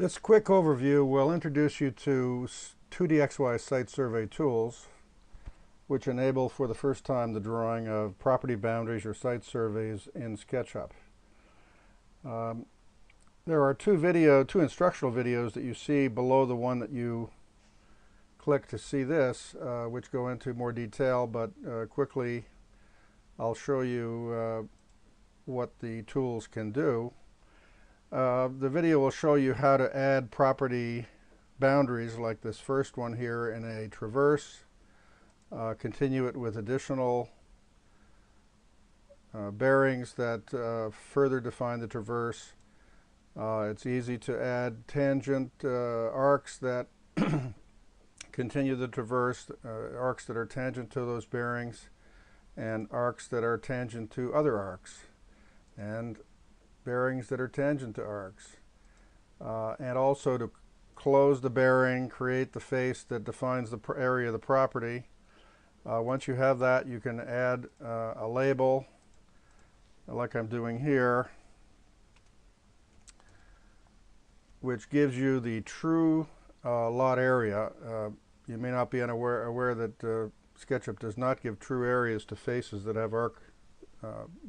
This quick overview will introduce you to 2DXY site survey tools, which enable for the first time the drawing of property boundaries or site surveys in SketchUp. There are two instructional videos that you see below the one that you click to see this, which go into more detail, but quickly I'll show you what the tools can do. The video will show you how to add property boundaries like this first one here in a traverse, continue it with additional bearings that further define the traverse. It's easy to add tangent arcs that continue the traverse, arcs that are tangent to those bearings, and arcs that are tangent to other arcs, and bearings that are tangent to arcs, and also to close the bearing, create the face that defines the area of the property. Once you have that, you can add a label like I'm doing here, which gives you the true lot area. You may not be aware that SketchUp does not give true areas to faces that have arc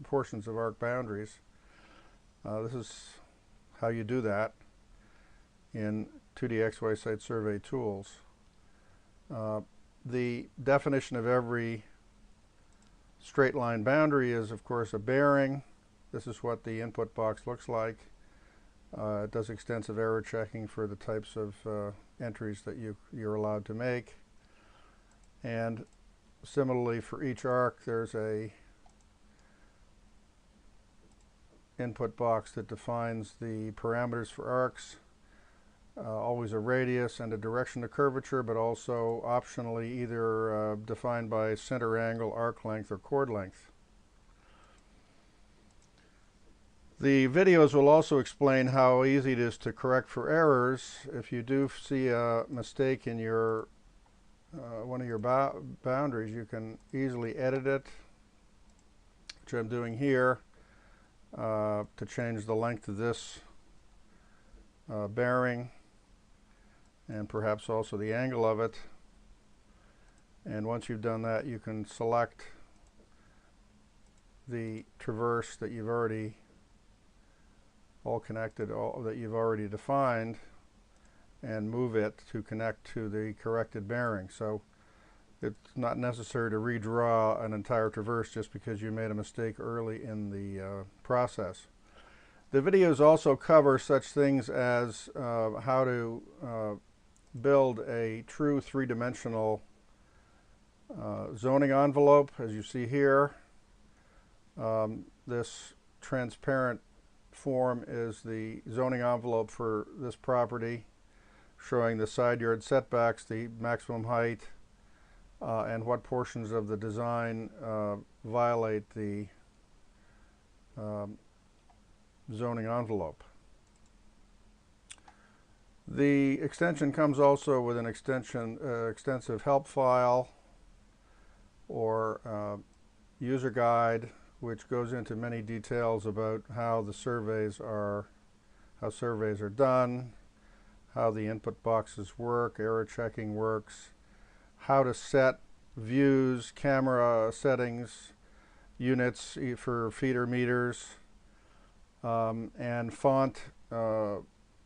portions of arc boundaries. This is how you do that in 2DXY site survey tools. The definition of every straight line boundary is, of course, a bearing. This is what the input box looks like. It does extensive error checking for the types of entries that you're allowed to make. And similarly, for each arc, there's a input box that defines the parameters for arcs, always a radius and a direction of curvature, but also optionally either defined by center angle, arc length, or chord length. The videos will also explain how easy it is to correct for errors. If you do see a mistake in your one of your boundaries, you can easily edit it, which I'm doing here, to change the length of this bearing and perhaps also the angle of it. And once you've done that, you can select the traverse that you've already that you've already defined, and move it to connect to the corrected bearing. So it's not necessary to redraw an entire traverse just because you made a mistake early in the process. The videos also cover such things as how to build a true three-dimensional zoning envelope, as you see here. This transparent form is the zoning envelope for this property, showing the side yard setbacks, the maximum height, and what portions of the design violate the zoning envelope. The extension comes also with an extensive help file or user guide, which goes into many details about how the surveys are done, how the input boxes work, error checking works, how to set views, camera settings, units for feet or meters, and font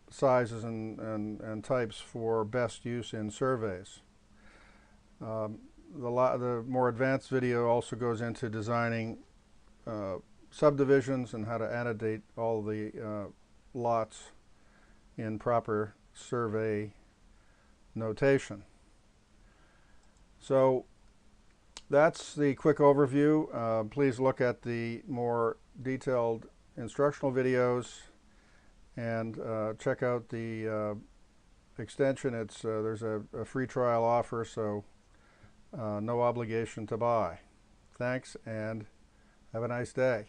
sizes and types for best use in surveys. The more advanced video also goes into designing subdivisions and how to annotate all the lots in proper survey notation. So that's the quick overview. Please look at the more detailed instructional videos and check out the extension. There's a free trial offer, so no obligation to buy. Thanks, and have a nice day.